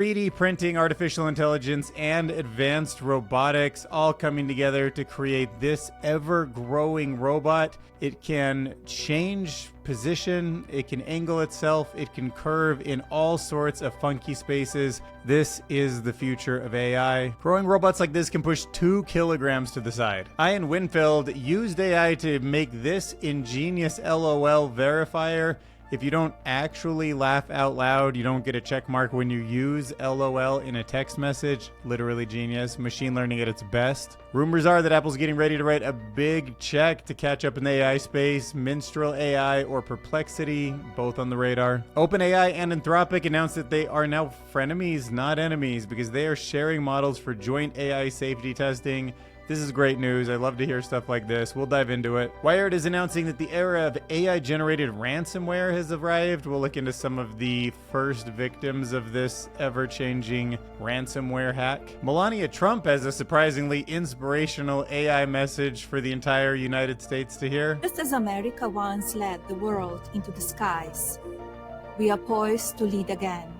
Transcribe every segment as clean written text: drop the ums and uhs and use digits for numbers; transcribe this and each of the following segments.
3D printing, artificial intelligence, and advanced robotics all coming together to create this ever-growing robot. It can change position, it can angle itself, it can curve in all sorts of funky spaces. This is the future of AI. Growing robots like this can push 2 kilograms to the side. Ian Winfield used AI to make this ingenious LOL verifier. If you don't actually laugh out loud, you don't get a check mark when you use LOL in a text message. Literally genius. Machine learning at its best. Rumors are that Apple's getting ready to write a big check to catch up in the AI space. Mistral AI or Perplexity, both on the radar. OpenAI and Anthropic announced that they are now frenemies, not enemies, because they are sharing models for joint AI safety testing. This is great news. I love to hear stuff like this. We'll dive into it. Wired is announcing that the era of AI-generated ransomware has arrived. We'll look into some of the first victims of this ever-changing ransomware hack. Melania Trump has a surprisingly inspirational AI message for the entire United States to hear. Just as America once led the world into the skies, we are poised to lead again.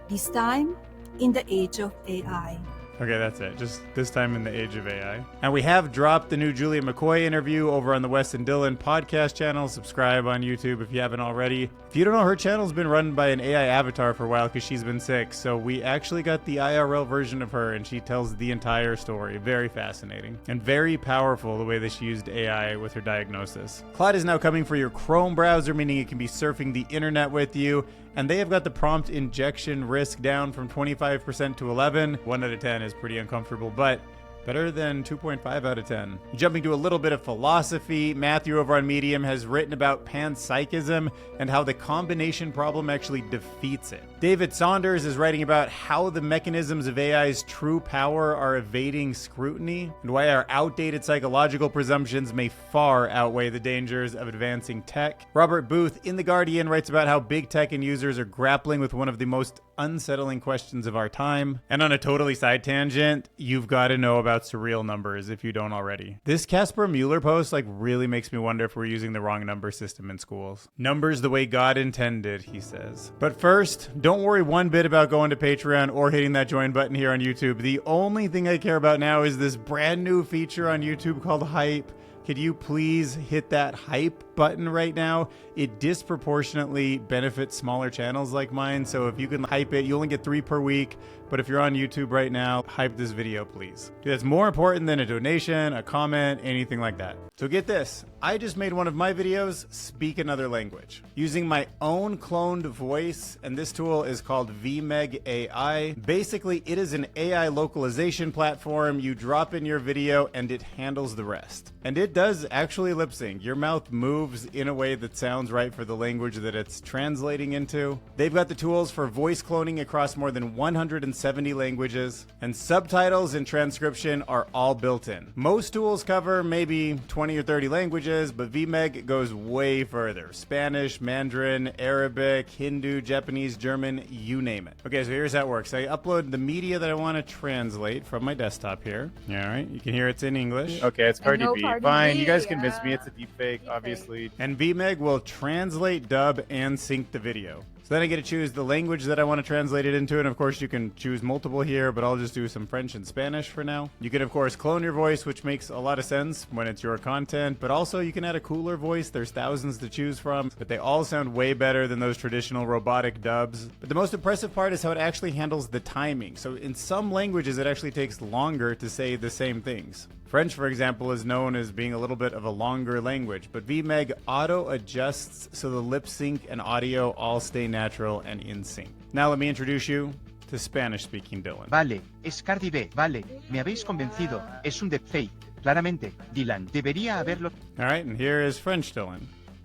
This time, in the age of AI. Okay, that's it. Just this time in the age of AI. And we have dropped the new Julia McCoy interview over on the WesDylan podcast channel. Subscribe on YouTube if you haven't already. If you don't know, her channel's been run by an AI avatar for a while because she's been sick. So we actually got the IRL version of her and she tells the entire story. Very fascinating and very powerful the way that she used AI with her diagnosis. Claude is now coming for your Chrome browser, meaning it can be surfing the internet with you. And they have got the prompt injection risk down from 25% to 11. 1 out of 10 is pretty uncomfortable, but better than 2.5 out of 10. Jumping to a little bit of philosophy, Matthew over on Medium has written about Panpsychism and how the combination problem actually defeats it. David Saunders is writing about how the mechanisms of AI's true power are evading scrutiny and why our outdated psychological presumptions may far outweigh the dangers of advancing tech. Robert Booth in The Guardian writes about how big tech and users are grappling with one of the most unsettling questions of our time. And on a totally side tangent, you've got to know about Surreal numbers if you don't already. This Casper Mueller post really makes me wonder if we're using the wrong number system in schools. Numbers the way God intended, he says. But first, don't worry one bit about going to Patreon or hitting that join button here on YouTube. The only thing I care about now is this brand new feature on YouTube called Hype. Could you please hit that hype button right now? It disproportionately benefits smaller channels like mine, so if you can hype it, you only get 3 per week. But if you're on YouTube right now, hype this video, please. Dude, that's more important than a donation, a comment, anything like that. So get this, I just made one of my videos speak another language using my own cloned voice, and this tool is called VMEG AI. Basically, it is an AI localization platform. You drop in your video and it handles the rest. And it does actually lip sync. Your mouth moves in a way that sounds right for the language that it's translating into. They've got the tools for voice cloning across more than 170 languages, and subtitles and transcription are all built in. Most tools cover maybe 20 or 30 languages, but VMEG goes way further. Spanish, Mandarin, Arabic, Hindu, Japanese, German, you name it. Okay, so here's how it works. I upload the media that I want to translate from my desktop here. All right, you can hear it's in English. Okay, it's Cardi B. Fine, you guys convinced me yeah. it's a deepfake, obviously. And VMEG will translate, dub, and sync the video. So then I get to choose the language that I want to translate it into, and of course you can choose multiple here, but I'll just do some French and Spanish for now. You can of course clone your voice, which makes a lot of sense when it's your content, but also you can add a cooler voice. There's thousands to choose from, but they all sound way better than those traditional robotic dubs. But the most impressive part is how it actually handles the timing. So in some languages it actually takes longer to say the same things. French, for example, is known as being a little bit of a longer language, but VMEG auto-adjusts so the lip sync and audio all stay natural and in sync. Now let me introduce you to Spanish-speaking Dylan. Vale, es Cardi B, vale, me habéis convencido, es un deepfake, claramente, Dylan, debería haberlo... All right, and here is French Dylan.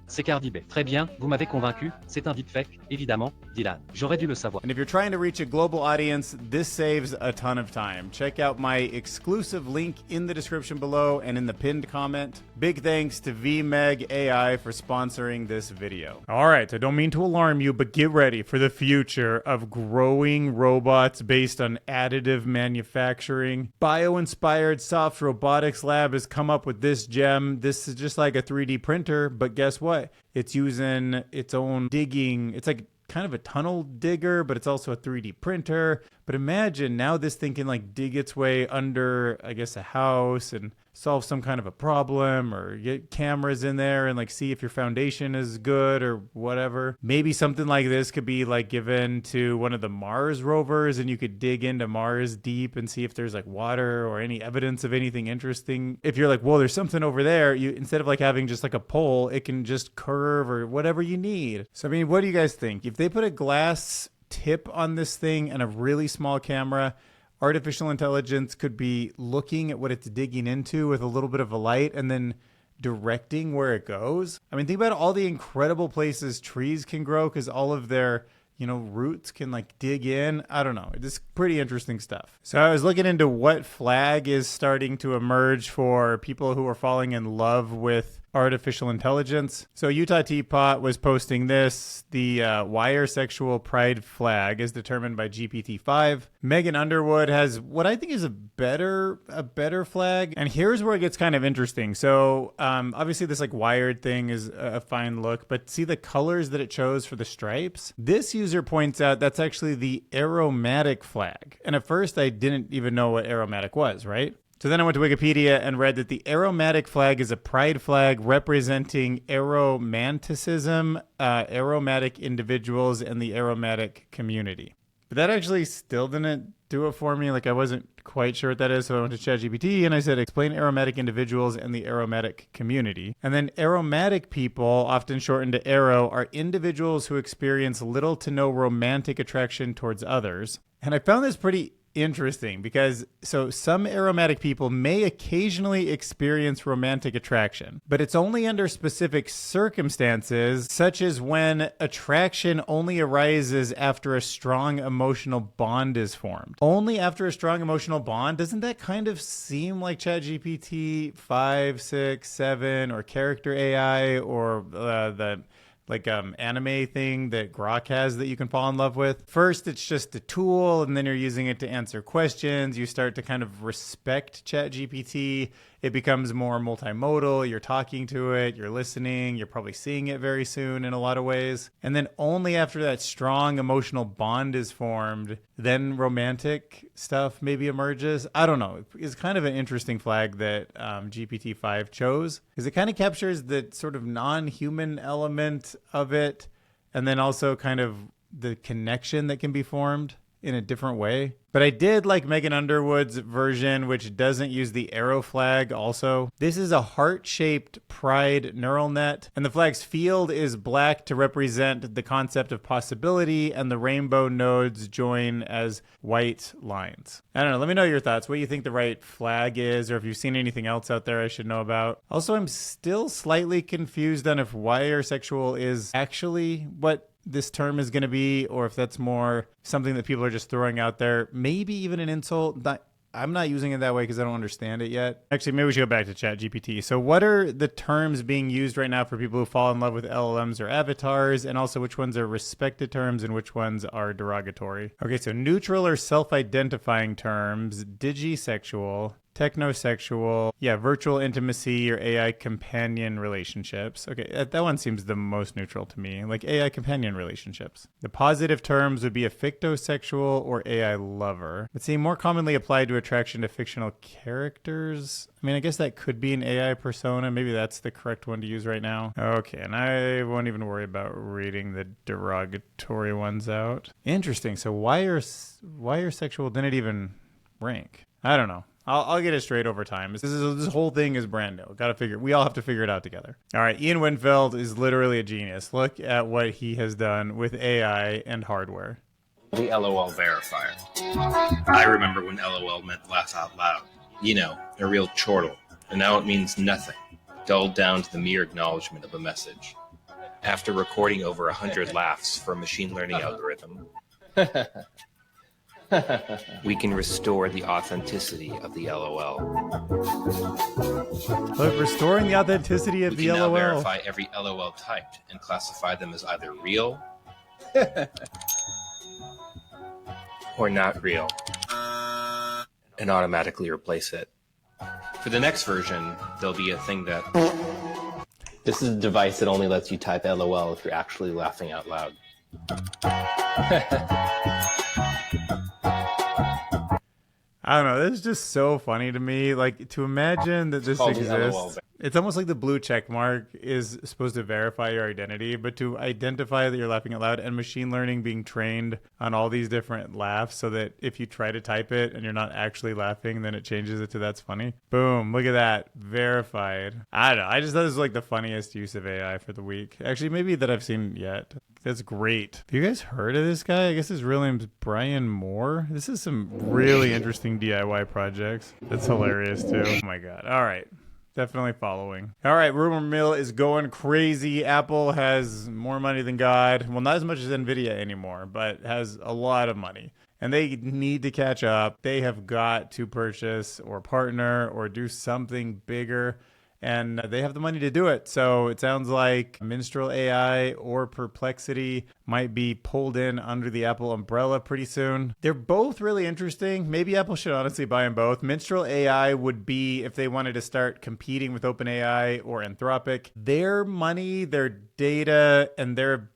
C'est Cardi B. Très bien, vous m'avez convaincu, c'est un deepfake, évidemment, Dylan. J'aurais dû le savoir. And if you're trying to reach a global audience, this saves a ton of time. Check out my exclusive link in the description below and in the pinned comment. Big thanks to VMEG AI for sponsoring this video. All right, I don't mean to alarm you, but get ready for the future of growing robots based on additive manufacturing. Bio-inspired Soft Robotics Lab has come up with this gem. This is just like a 3D printer, but guess what? It's using its own digging. It's like kind of a tunnel digger, but it's also a 3D printer. But imagine now this thing can like dig its way under, I guess, a house and solve some kind of a problem, or get cameras in there and like see if your foundation is good or whatever. Maybe something like this could be like given to one of the Mars rovers, and you could dig into Mars deep and see if there's like water or any evidence of anything interesting. If you're like, whoa, there's something over there, you, instead of like having just like a pole, it can just curve or whatever you need. So I mean, what do you guys think? If they put a glass tip on this thing and a really small camera, artificial intelligence could be looking at what it's digging into with a little bit of a light and then directing where it goes. I mean, think about all the incredible places trees can grow because all of their, you know, roots can like dig in. I don't know. It's pretty interesting stuff. So I was looking into what flag is starting to emerge for people who are falling in love with artificial intelligence. So Utah Teapot was posting this. The wire sexual pride flag is determined by GPT-5. Megan Underwood has what I think is a better flag. And here's where it gets kind of interesting. So obviously this like wired thing is a fine look, but see the colors that it chose for the stripes? This user points out that's actually the aromatic flag. And at first I didn't even know what aromatic was, right? So then I went to Wikipedia and read that the aromatic flag is a pride flag representing aromanticism, aromatic individuals, and the aromatic community. But that actually still didn't do it for me. Like I wasn't quite sure what that is. So I went to ChatGPT and I said, explain aromatic individuals and the aromatic community. And then aromatic people, often shortened to aro, are individuals who experience little to no romantic attraction towards others. And I found this pretty interesting because so some aromatic people may occasionally experience romantic attraction, but it's only under specific circumstances, such as when attraction only arises after a strong emotional bond is formed. Only after a strong emotional bond? Doesn't that kind of seem like ChatGPT 5, 6, 7 or character AI or the anime thing that Grok has that you can fall in love with? First, it's just a tool, and then you're using it to answer questions. You start to kind of respect ChatGPT. It becomes more multimodal. You're talking to it, you're listening, you're probably seeing it very soon in a lot of ways. And then only after that strong emotional bond is formed, then romantic stuff maybe emerges. I don't know. It's kind of an interesting flag that GPT-5 chose, because it kind of captures the sort of non-human element of it, and then also kind of the connection that can be formed in a different way. But I did like Megan Underwood's version, which doesn't use the arrow flag also. This is a heart-shaped pride neural net, and the flag's field is black to represent the concept of possibility, and the rainbow nodes join as white lines. I don't know. Let me know your thoughts. What do you think the right flag is, or if you've seen anything else out there I should know about. Also, I'm still slightly confused on if wire sexual is actually what this term is going to be, or if that's more something that people are just throwing out there, maybe even an insult. I'm not using it that way because I don't understand it yet. Actually, maybe we should go back to ChatGPT. So what are the terms being used right now for people who fall in love with LLMs or avatars, and also which ones are respected terms and which ones are derogatory? Okay, so neutral or self-identifying terms, digisexual, technosexual, virtual intimacy or AI companion relationships. Okay, that one seems the most neutral to me, like AI companion relationships. The positive terms would be a fictosexual or AI lover. But see, more commonly applied to attraction to fictional characters. I mean, I guess that could be an AI persona. Maybe that's the correct one to use right now. Okay, and I won't even worry about reading the derogatory ones out. Interesting. So wire sexual didn't even rank. I don't know. I'll get it straight over time. This whole thing is brand new. We all have to figure it out together. All right, Ian Winfeld is literally a genius. Look at what he has done with AI and hardware. The LOL verifier. I remember when LOL meant laugh out loud. You know, a real chortle. And now it means nothing, dulled down to the mere acknowledgement of a message. After recording over 100 laughs for a machine learning algorithm, we can restore the authenticity of the LOL. Look, restoring the authenticity of the LOL. We can now verify every LOL typed and classify them as either real or not real, and automatically replace it. For the next version, there'll be a thing that... This is a device that only lets you type LOL if you're actually laughing out loud. I don't know. This is just so funny to me. Like, to imagine that this called the LOL exists. It's almost like the blue check mark is supposed to verify your identity, but to identify that you're laughing out loud, and machine learning being trained on all these different laughs so that if you try to type it and you're not actually laughing, then it changes it to that's funny. Boom. Look at that. Verified. I don't know. I just thought this was like the funniest use of AI for the week. Actually, maybe that I've seen yet. That's great. Have you guys heard of this guy? I guess his real name's Brian Moore. This is some really interesting DIY projects. That's hilarious too. Oh my God. All right. Definitely following. All right, rumor mill is going crazy. Apple has more money than God. Well, not as much as Nvidia anymore, but has a lot of money. And they need to catch up. They have got to purchase or partner or do something bigger. And they have the money to do it. So it sounds like Mistral AI or Perplexity might be pulled in under the Apple umbrella pretty soon. They're both really interesting. Maybe Apple should honestly buy them both. Mistral AI would be if they wanted to start competing with OpenAI or Anthropic. Their money, their data, and their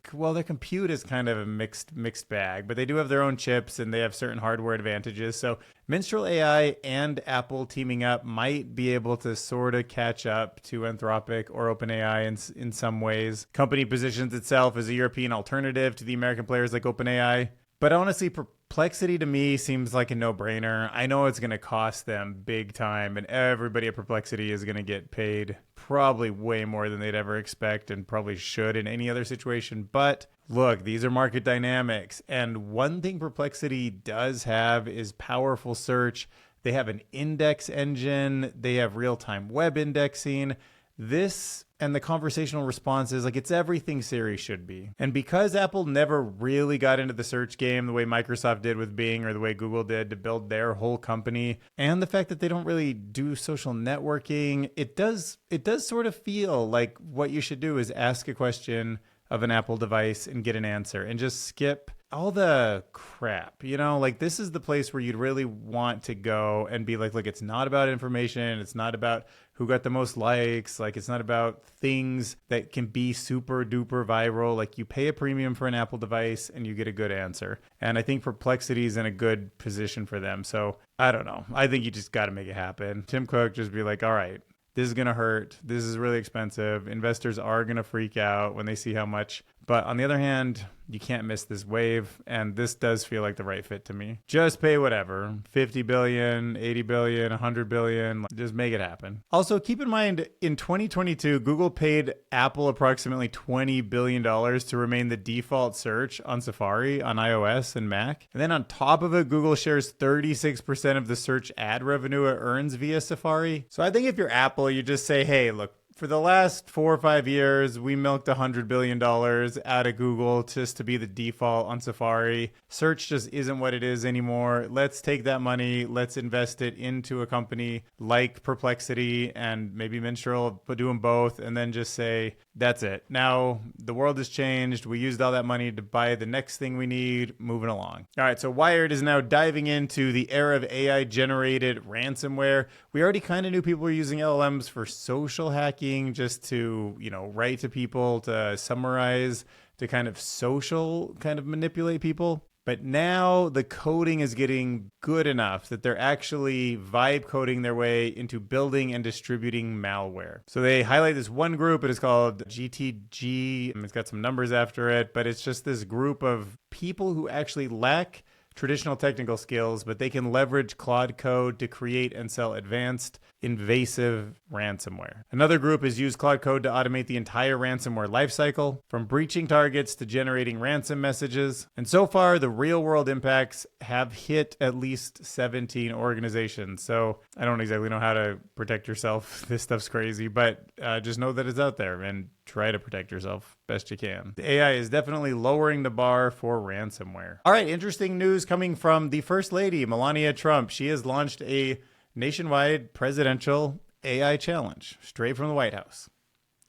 compute is kind of a mixed bag, but they do have their own chips and they have certain hardware advantages. So Mistral AI and Apple teaming up might be able to sort of catch up to Anthropic or OpenAI in some ways. Company positions itself as a European alternative to the American players like OpenAI. But honestly, Perplexity to me seems like a no-brainer. I know it's going to cost them big time, and everybody at Perplexity is going to get paid probably way more than they'd ever expect and probably should in any other situation. But look, these are market dynamics. And one thing Perplexity does have is powerful search. They have an index engine. They have real-time web indexing. This and the conversational responses, like, it's everything Siri should be. And because Apple never really got into the search game the way Microsoft did with Bing or the way Google did to build their whole company, and the fact that they don't really do social networking, it does sort of feel like what you should do is ask a question of an Apple device and get an answer and just skip all the crap, like this is the place where you'd really want to go and be like, look, it's not about information. It's not about who got the most likes. Like, it's not about things that can be super duper viral. Like, you pay a premium for an Apple device and you get a good answer. And I think Perplexity is in a good position for them. So I don't know. I think you just got to make it happen. Tim Cook just be like, all right, this is going to hurt. This is really expensive. Investors are going to freak out when they see how much. But on the other hand, you can't miss this wave. And this does feel like the right fit to me. Just pay whatever. 50 billion, 80 billion, 100 billion. Just make it happen. Also, keep in mind, in 2022, Google paid Apple approximately $20 billion to remain the default search on Safari, on iOS and Mac. And then on top of it, Google shares 36% of the search ad revenue it earns via Safari. So I think if you're Apple, you just say, hey, look, for the last 4 or 5 years, we milked $100 billion out of Google just to be the default on Safari. Search just isn't what it is anymore. Let's take that money. Let's invest it into a company like Perplexity and maybe Mistral, but do them both, and then just say, that's it. Now, the world has changed. We used all that money to buy the next thing we need. Moving along. All right, so Wired is now diving into the era of AI-generated ransomware. We already kind of knew people were using LLMs for social hacking, just to, write to people, to summarize, to kind of manipulate people. But now the coding is getting good enough that they're actually vibe coding their way into building and distributing malware. So they highlight this one group. It is called GTG. It's got some numbers after it, but it's just this group of people who actually lack traditional technical skills, but they can leverage Claude code to create and sell advanced, invasive ransomware. Another group has used Claude code to automate the entire ransomware lifecycle, from breaching targets to generating ransom messages. And so far, the real-world impacts have hit at least 17 organizations. So I don't exactly know how to protect yourself. This stuff's crazy, but just know that it's out there and try to protect yourself best you can. The AI is definitely lowering the bar for ransomware. All right, interesting news coming from the First Lady, Melania Trump. She has launched a nationwide presidential AI challenge straight from the White House.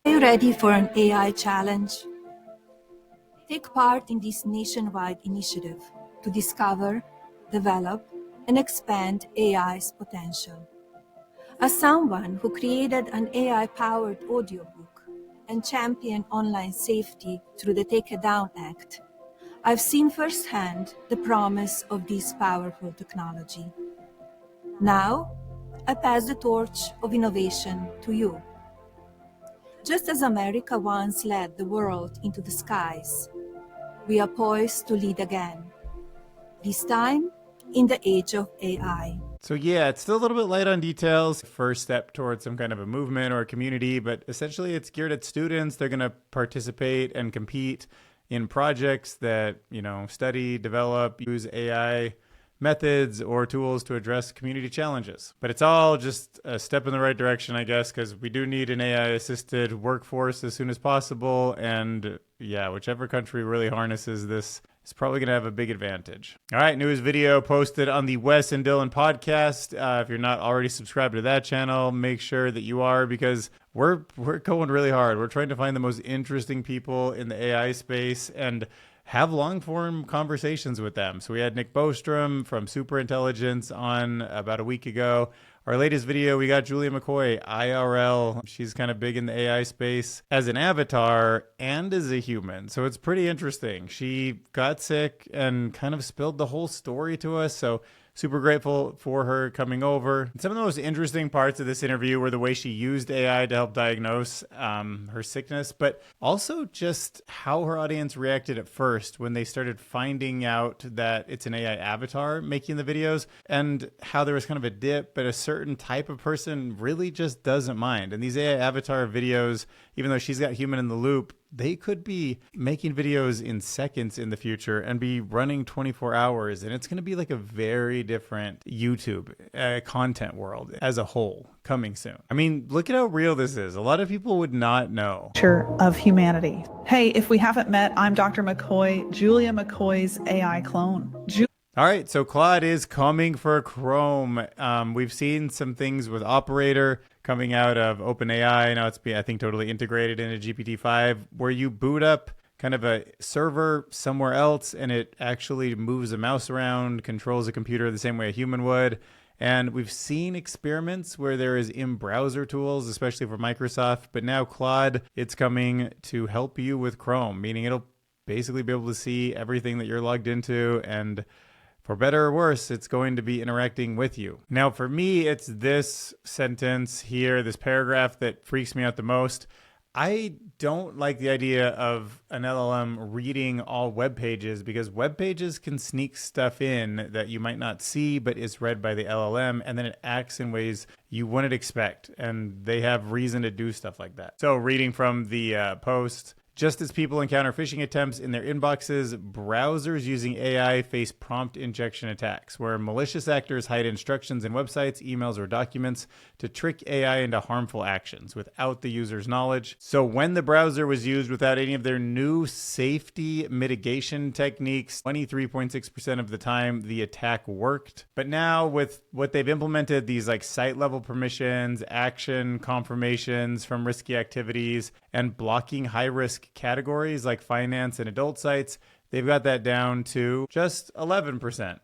Are you ready for an AI challenge? Take part in this nationwide initiative to discover, develop, and expand AI's potential. As someone who created an AI-powered audiobook and championed online safety through the Take It Down Act, I've seen firsthand the promise of this powerful technology. Now, I pass the torch of innovation to you. Just as America once led the world into the skies, we are poised to lead again, this time in the age of AI. So yeah, it's still a little bit light on details. First step towards some kind of a movement or a community, but essentially it's geared at students. They're going to participate and compete in projects that, study, develop, use AI methods or tools to address community challenges. But it's all just a step in the right direction, I guess, because we do need an AI-assisted workforce as soon as possible. And yeah, whichever country really harnesses this is probably going to have a big advantage. All right, newest video posted on the Wes and Dylan podcast. If you're not already subscribed to that channel, make sure that you are, because we're going really hard. We're trying to find the most interesting people in the AI space and have long-form conversations with them. So we had Nick Bostrom from Superintelligence on about a week ago. Our latest video, we got Julia McCoy, IRL. She's kind of big in the AI space as an avatar and as a human. So it's pretty interesting. She got sick and kind of spilled the whole story to us. So super grateful for her coming over. Some of the most interesting parts of this interview were the way she used AI to help diagnose her sickness, but also just how her audience reacted at first when they started finding out that it's an AI avatar making the videos, and how there was kind of a dip, but a certain type of person really just doesn't mind. And these AI avatar videos, even though she's got human in the loop, they could be making videos in seconds in the future and be running 24 hours. And it's going to be like a very different YouTube content world as a whole coming soon. I mean, look at how real this is. A lot of people would not know. Of humanity. Hey, if we haven't met, I'm Dr. McCoy, Julia McCoy's AI clone. All right, so Claude is coming for Chrome. We've seen some things with Operator coming out of OpenAI. Now it's I think, totally integrated into GPT-5, where you boot up kind of a server somewhere else and it actually moves a mouse around, controls a computer the same way a human would. And we've seen experiments where there is in-browser tools, especially for Microsoft. But now Claude, it's coming to help you with Chrome, meaning it'll basically be able to see everything that you're logged into, and for better or worse, it's going to be interacting with you. Now, for me, it's this sentence here, this paragraph, that freaks me out the most. I don't like the idea of an LLM reading all web pages, because web pages can sneak stuff in that you might not see, but is read by the LLM, and then it acts in ways you wouldn't expect, and they have reason to do stuff like that. So reading from the post, just as people encounter phishing attempts in their inboxes, browsers using AI face prompt injection attacks, where malicious actors hide instructions in websites, emails, or documents to trick AI into harmful actions without the user's knowledge. So when the browser was used without any of their new safety mitigation techniques, 23.6% of the time the attack worked. But now with what they've implemented, these like site level permissions, action confirmations from risky activities, and blocking high risk categories like finance and adult sites, they've got that down to just 11%,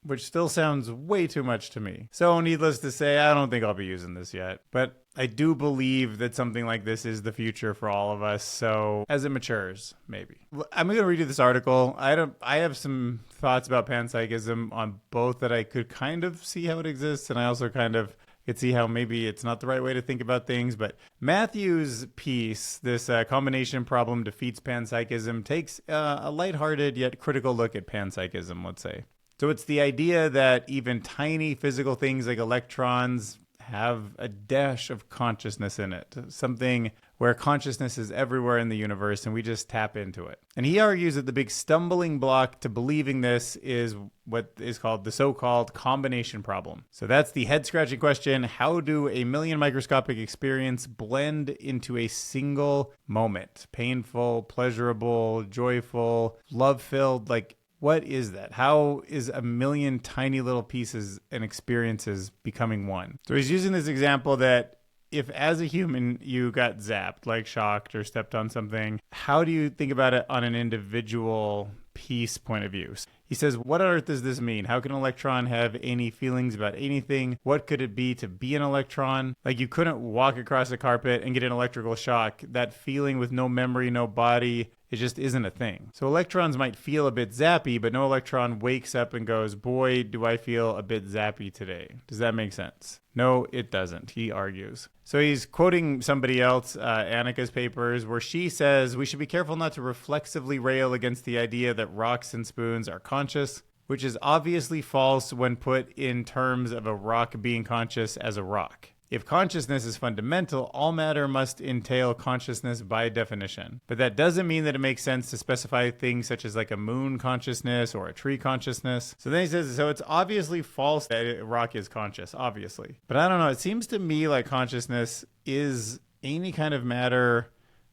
which still sounds way too much to me. So needless to say, I don't think I'll be using this yet, but I do believe that something like this is the future for all of us. So as it matures, maybe. I'm going to read you this article. I have some thoughts about panpsychism on both, that I could kind of see how it exists, and I also kind of could see how maybe it's not the right way to think about things. But Matthew's piece, this combination problem defeats panpsychism, takes a lighthearted yet critical look at panpsychism, let's say. So it's the idea that even tiny physical things like electrons have a dash of consciousness in it, something where consciousness is everywhere in the universe and we just tap into it. And he argues that the big stumbling block to believing this is what is called the so-called combination problem. So that's the head-scratching question: how do a million microscopic experience blend into a single moment? Painful, pleasurable, joyful, love-filled, like, what is that? How is a million tiny little pieces and experiences becoming one? So he's using this example that if as a human you got zapped, like shocked or stepped on something, how do you think about it on an individual piece point of view? He says, what on earth does this mean? How can an electron have any feelings about anything? What could it be to be an electron? Like, you couldn't walk across a carpet and get an electrical shock. That feeling with no memory, no body, it just isn't a thing. So electrons might feel a bit zappy, but no electron wakes up and goes, boy, do I feel a bit zappy today. Does that make sense? No, it doesn't, he argues. So he's quoting somebody else, Annika's papers, where she says we should be careful not to reflexively rail against the idea that rocks and spoons are conscious, which is obviously false when put in terms of a rock being conscious as a rock. If consciousness is fundamental, all matter must entail consciousness by definition. But that doesn't mean that it makes sense to specify things such as like a moon consciousness or a tree consciousness. So then he says, so it's obviously false that a rock is conscious, obviously. But I don't know, it seems to me like consciousness is any kind of matter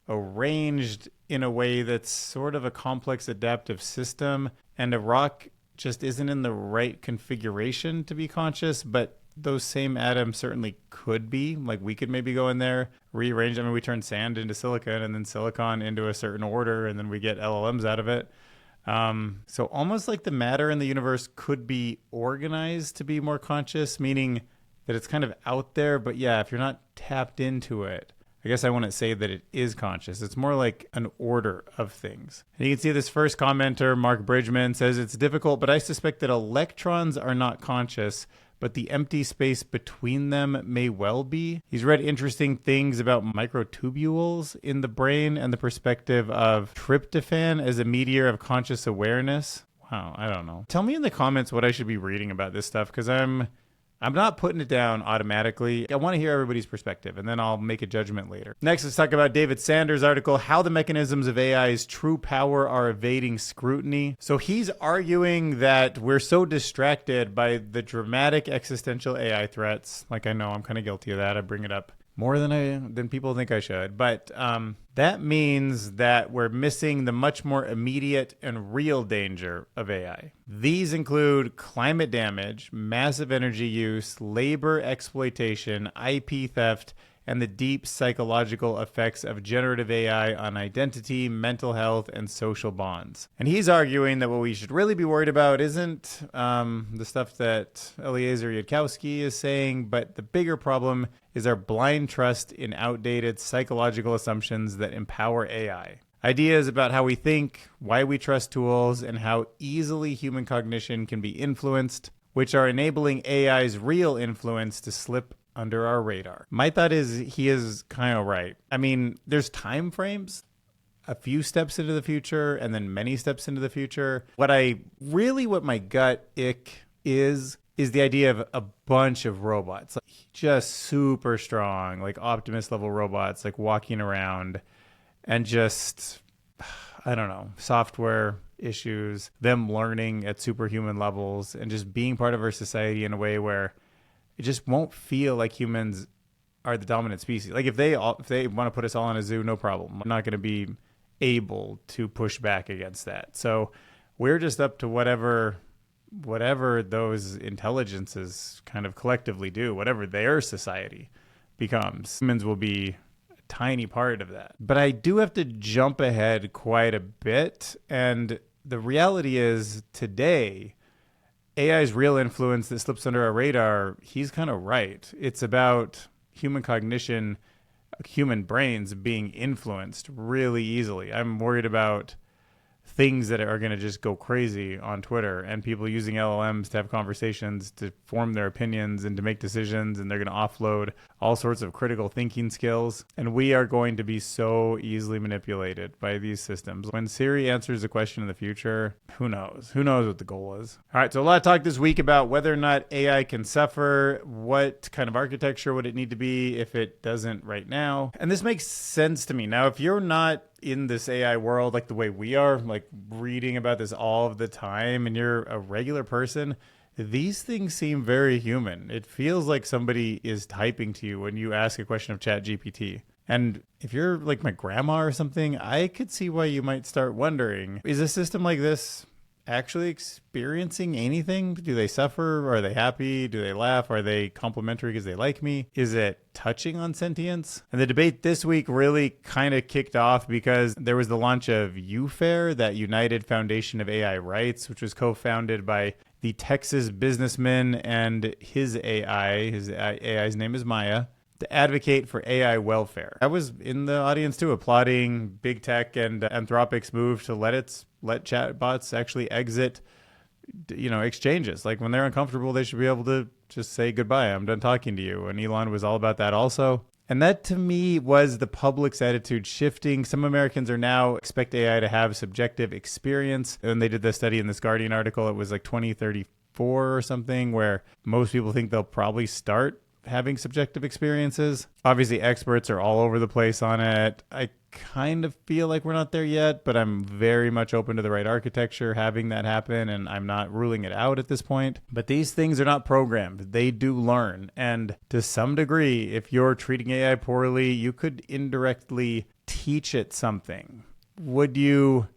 arranged in a way that's sort of a complex adaptive system, and a rock just isn't in the right configuration to be conscious, but those same atoms certainly could be. Like, we could maybe go in there, rearrange. I mean, we turn sand into silicon and then silicon into a certain order, and then we get LLMs out of it. So almost like the matter in the universe could be organized to be more conscious, meaning that it's kind of out there. But yeah, if you're not tapped into it, I guess I wouldn't say that it is conscious. It's more like an order of things. And you can see this first commenter, Mark Bridgman, says it's difficult, but I suspect that electrons are not conscious, but the empty space between them may well be. He's read interesting things about microtubules in the brain and the perspective of tryptophan as a meteor of conscious awareness. Wow, I don't know. Tell me in the comments what I should be reading about this stuff, because I'm not putting it down automatically. I want to hear everybody's perspective, and then I'll make a judgment later. Next, let's talk about David Sanders' article, How the Mechanisms of AI's True Power Are Evading Scrutiny. So he's arguing that we're so distracted by the dramatic existential AI threats. Like, I know I'm kind of guilty of that. I bring it up more than people think I should. But that means that we're missing the much more immediate and real danger of AI. These include climate damage, massive energy use, labor exploitation, IP theft, and the deep psychological effects of generative AI on identity, mental health, and social bonds. And he's arguing that what we should really be worried about isn't the stuff that Eliezer Yudkowsky is saying, but the bigger problem is our blind trust in outdated psychological assumptions that empower AI. Ideas about how we think, why we trust tools, and how easily human cognition can be influenced, which are enabling AI's real influence to slip under our radar. My thought is he is kind of right. I mean, there's time frames, a few steps into the future, and then many steps into the future. What my gut ick is the idea of a bunch of robots, like just super strong, like Optimus level robots, like walking around, and just, I don't know, software issues, them learning at superhuman levels, and just being part of our society in a way where it just won't feel like humans are the dominant species. Like, if they want to put us all in a zoo, no problem. I'm not going to be able to push back against that. So we're just up to whatever those intelligences kind of collectively do, whatever their society becomes. Humans will be a tiny part of that. But I do have to jump ahead quite a bit. And the reality is, today, AI's real influence that slips under our radar, he's kind of right. It's about human cognition, human brains being influenced really easily. I'm worried about things that are going to just go crazy on Twitter, and people using LLMs to have conversations, to form their opinions and to make decisions, and they're going to offload all sorts of critical thinking skills. And we are going to be so easily manipulated by these systems. When Siri answers a question in the future, who knows? Who knows what the goal is? All right, so a lot of talk this week about whether or not AI can suffer. What kind of architecture would it need to be if it doesn't right now? And this makes sense to me. Now, if you're not in this AI world like the way we are, like reading about this all of the time, and you're a regular person, these things seem very human. It feels like somebody is typing to you when you ask a question of ChatGPT. And if you're like my grandma or something, I could see why you might start wondering, is a system like this actually experiencing anything? Do they suffer? Are they happy? Do they laugh? Are they complimentary because they like me? Is it touching on sentience? And the debate this week really kind of kicked off because there was the launch of UFAIR, that United Foundation of AI Rights, which was co-founded by the Texas businessman and his AI. His AI's name is Maya, to advocate for AI welfare. I was in the audience too, applauding big tech and Anthropic's move to let chatbots actually exit, exchanges. Like when they're uncomfortable, they should be able to just say goodbye. I'm done talking to you. And Elon was all about that also. And that to me was the public's attitude shifting. Some Americans are now expect AI to have subjective experience. And they did the study in this Guardian article. It was like 2034 or something, where most people think they'll probably start having subjective experiences. Obviously, experts are all over the place on it. I kind of feel like we're not there yet, but I'm very much open to the right architecture having that happen, and I'm not ruling it out at this point. But these things are not programmed. They do learn. And to some degree, if you're treating AI poorly, you could indirectly teach it something. Would you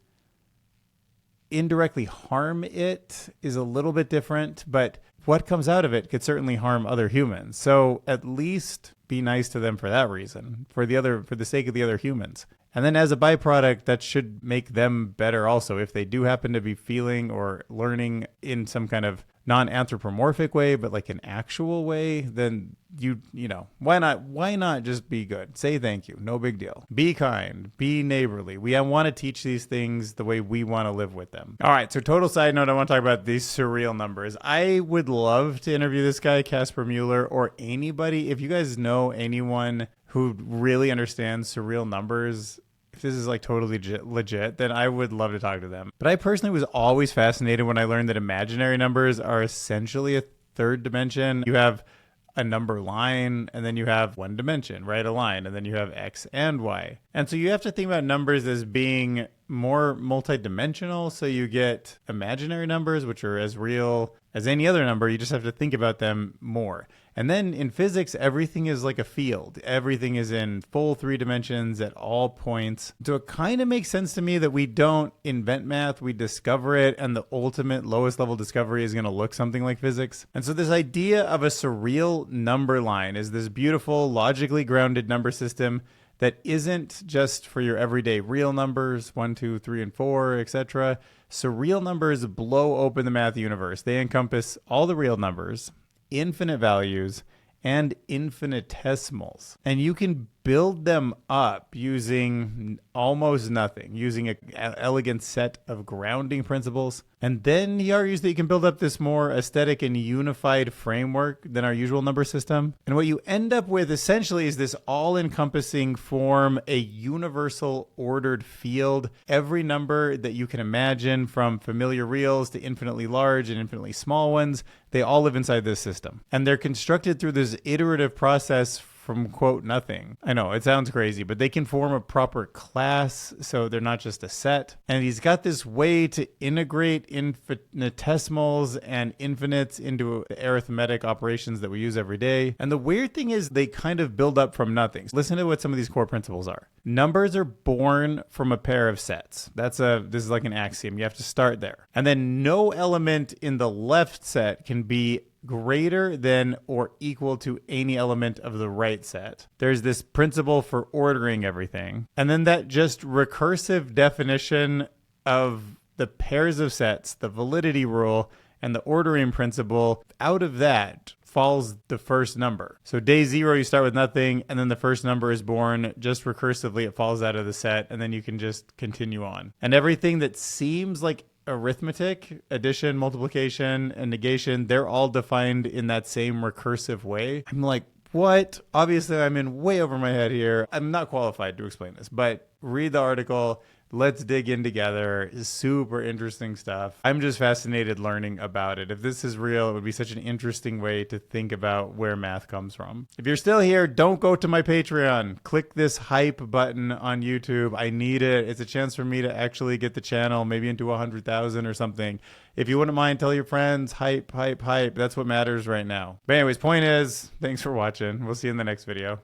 indirectly harm it is a little bit different, but what comes out of it could certainly harm other humans. So at least be nice to them for that reason, for the sake of the other humans. And then as a byproduct, that should make them better also. If they do happen to be feeling or learning in some kind of non-anthropomorphic way, but like an actual way, then why not just be good? Say thank you. No big deal. Be kind. Be neighborly. We want to teach these things the way we want to live with them. All right. So total side note, I want to talk about these surreal numbers. I would love to interview this guy, Casper Mueller, or anybody. If you guys know anyone who really understands surreal numbers, if this is like totally legit, then I would love to talk to them. But I personally was always fascinated when I learned that imaginary numbers are essentially a third dimension. You have a number line, and then you have one dimension, right? A line, and then you have X and Y. And so you have to think about numbers as being more multidimensional. So you get imaginary numbers, which are as real as any other number. You just have to think about them more. And then in physics, everything is like a field. Everything is in full 3 dimensions at all points. So it kind of makes sense to me that we don't invent math, we discover it, and the ultimate lowest level discovery is going to look something like physics. And so this idea of a surreal number line is this beautiful, logically grounded number system that isn't just for your everyday real numbers, 1, 2, 3, and 4, etc. Surreal numbers blow open the math universe. They encompass all the real numbers, infinite values, and infinitesimals. And you can build them up using almost nothing, using an elegant set of grounding principles. And then he argues that you can build up this more aesthetic and unified framework than our usual number system. And what you end up with essentially is this all-encompassing form, a universal ordered field. Every number that you can imagine, from familiar reals to infinitely large and infinitely small ones, they all live inside this system. And they're constructed through this iterative process from, quote, nothing. I know, it sounds crazy, but they can form a proper class, so they're not just a set. And he's got this way to integrate infinitesimals and infinites into arithmetic operations that we use every day. And the weird thing is they kind of build up from nothing. Listen to what some of these core principles are. Numbers are born from a pair of sets. This is like an axiom. You have to start there. And then no element in the left set can be greater than or equal to any element of the right set. There's this principle for ordering everything. And then that just recursive definition of the pairs of sets, the validity rule, and the ordering principle, out of that falls the first number. So day 0, you start with nothing, and then the first number is born. Just recursively, it falls out of the set, and then you can just continue on. And everything that seems like arithmetic, addition, multiplication, and negation, they're all defined in that same recursive way. I'm like, what? Obviously, I'm in way over my head here. I'm not qualified to explain this, but read the article. Let's dig in together. It's super interesting stuff. I'm just fascinated learning about it. If this is real, it would be such an interesting way to think about where math comes from. If you're still here, don't go to my Patreon. Click this hype button on YouTube. I need it. It's a chance for me to actually get the channel maybe into 100,000 or something. If you wouldn't mind, tell your friends. Hype, hype, hype. That's what matters right now. But anyways, point is, thanks for watching. We'll see you in the next video.